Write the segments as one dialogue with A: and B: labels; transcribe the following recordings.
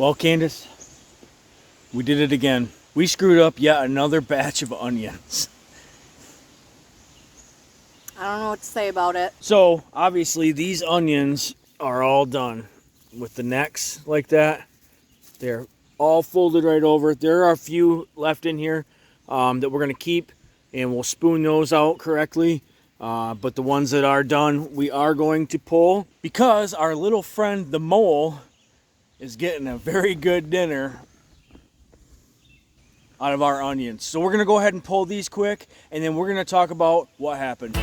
A: Well, Candace, we did it again. We screwed up yet another batch of onions.
B: I don't know what to say about it.
A: So, obviously, these onions are all done with the necks like that. They're all folded right over. There are a few left in here that we're going to keep, and we'll spoon those out correctly. But the ones that are done, we are going to pull because our little friend, the mole, is getting a very good dinner out of our onions. So we're going to go ahead and pull these quick, and then we're going to talk about what happened.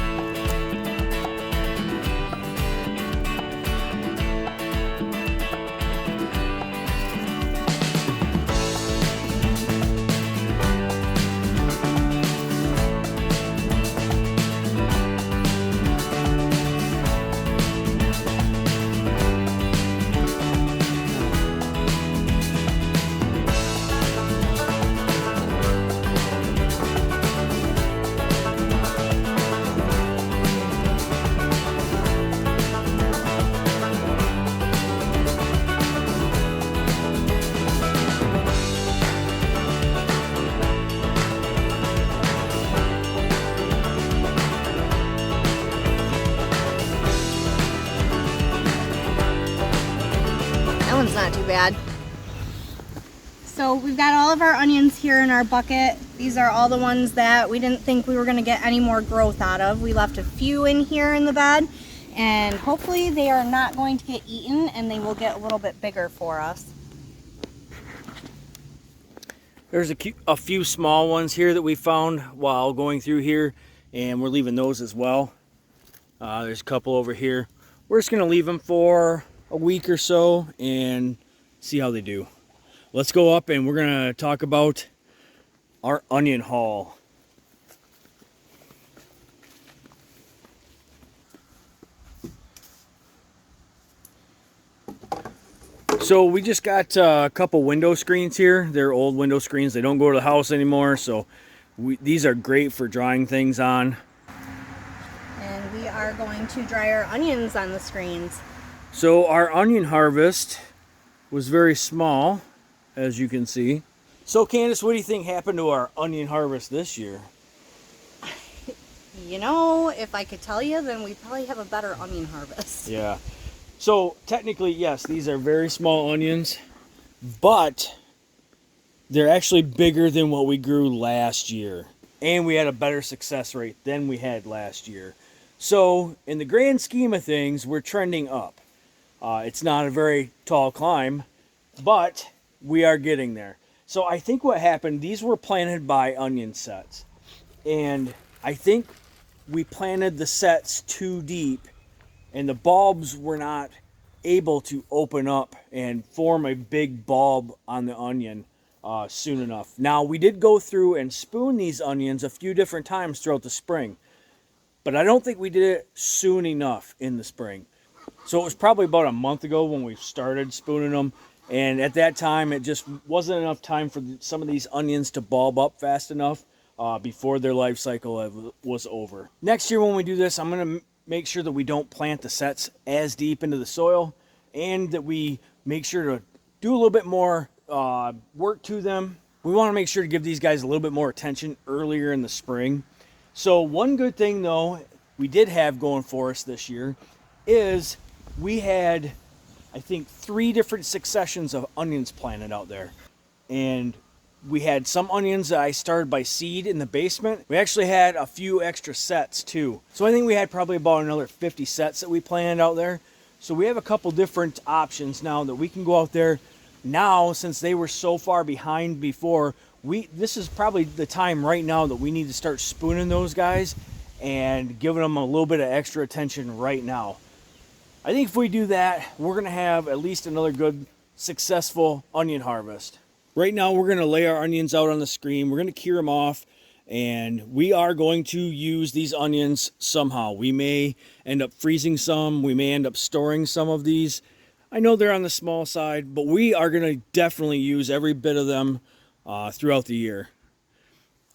B: That one's not too bad. So we've got all of our onions here in our bucket. These are all the ones that we didn't think we were going to get any more growth out of. We left a few in here in the bed, and hopefully they are not going to get eaten and they will get a little bit bigger for us.
A: There's a few small ones here that we found while going through here, and we're leaving those as well. There's a couple over here. We're just going to leave them for a week or so and see how they do. Let's go up and we're going to talk about our onion haul. So we just got a couple window screens here. They're old window screens. They don't go to the house anymore, so these are great for drying things on.
B: And we are going to dry our onions on the screens.
A: So our onion harvest was very small, as you can see. So Candace, what do you think happened to our onion harvest this year?
B: You know, if I could tell you, then we probably have a better onion harvest.
A: Yeah. So technically, yes, these are very small onions, but they're actually bigger than what we grew last year. And we had a better success rate than we had last year. So in the grand scheme of things, we're trending up. It's not a very tall climb, but we are getting there. So I think what happened, these were planted by onion sets. And I think we planted the sets too deep, and the bulbs were not able to open up and form a big bulb on the onion soon enough. Now, we did go through and spoon these onions a few different times throughout the spring, but I don't think we did it soon enough in the spring. So it was probably about a month ago when we started spooning them, and at that time it just wasn't enough time for some of these onions to bulb up fast enough before their life cycle was over. Next year when we do this, I'm going to make sure that we don't plant the sets as deep into the soil, and that we make sure to do a little bit more work to them. We want to make sure to give these guys a little bit more attention earlier in the spring. So one good thing though we did have going for us this year is we had, I think, 3 different successions of onions planted out there. And we had some onions that I started by seed in the basement. We actually had a few extra sets too. So I think we had probably about another 50 sets that we planted out there. So we have a couple different options now that we can go out there. Now, since they were so far behind before, this is probably the time right now that we need to start spooning those guys and giving them a little bit of extra attention right now. I think if we do that, we're going to have at least another good, successful onion harvest. Right now, we're going to lay our onions out on the screen. We're going to cure them off, and we are going to use these onions somehow. We may end up freezing some. We may end up storing some of these. I know they're on the small side, but we are going to definitely use every bit of them throughout the year.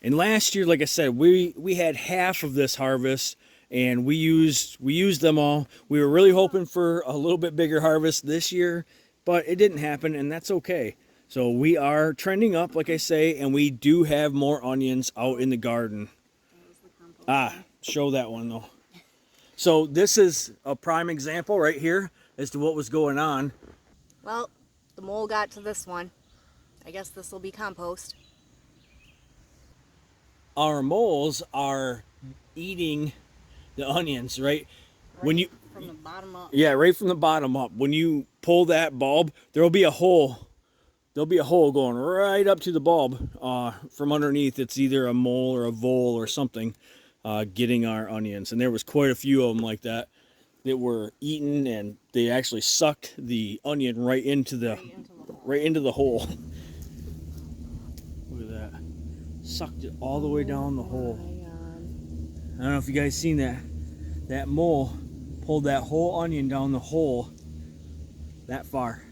A: And last year, like I said, we had half of this harvest, and we used them all. We were really hoping for a little bit bigger harvest this year, but it didn't happen, and that's okay. So we are trending up, like I say, and we do have more onions out in the garden. Show that one though. So this is a prime example right here as to what was going on.
B: Well, the mole got to this one. I guess this will be compost.
A: Our moles are eating the onions, right?
B: From the bottom up.
A: Yeah, right from the bottom up. When you pull that bulb, there'll be a hole. There'll be a hole going right up to the bulb. From underneath, it's either a mole or a vole or something getting our onions. And there was quite a few of them like that were eaten, and they actually sucked the onion right into the hole. Look at that. Sucked it all the way down the hole. I don't know if you guys seen that. That mole pulled that whole onion down the hole that far,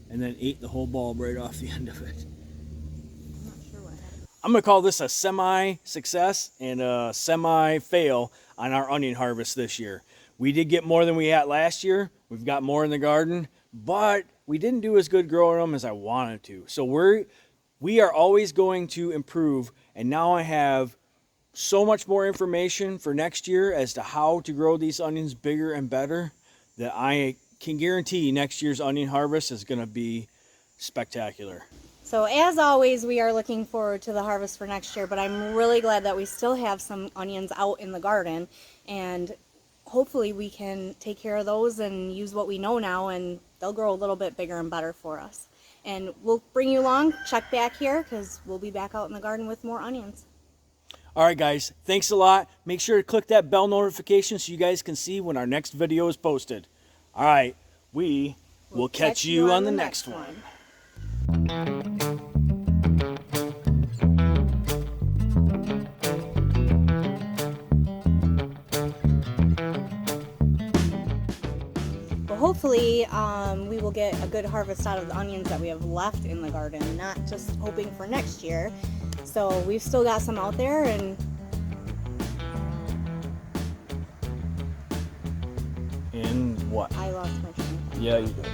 A: and then ate the whole bulb right off the end of it.
B: I'm not sure what happened.
A: I'm gonna call this a semi-success and a semi-fail on our onion harvest this year. We did get more than we had last year. We've got more in the garden, but we didn't do as good growing them as I wanted to. So we are always going to improve, and now I have so much more information for next year as to how to grow these onions bigger and better that I can guarantee next year's onion harvest is going to be spectacular.
B: So as always, we are looking forward to the harvest for next year, but I'm really glad that we still have some onions out in the garden, and hopefully we can take care of those and use what we know now, and they'll grow a little bit bigger and better for us. And we'll bring you along, check back here, because we'll be back out in the garden with more onions.
A: All right, guys, thanks a lot. Make sure to click that bell notification so you guys can see when our next video is posted. All right, we will catch you on the next one.
B: Well, hopefully we will get a good harvest out of the onions that we have left in the garden, not just hoping for next year. So we've still got some out there, and
A: In what?
B: I lost my train of thought.
A: Yeah, you did.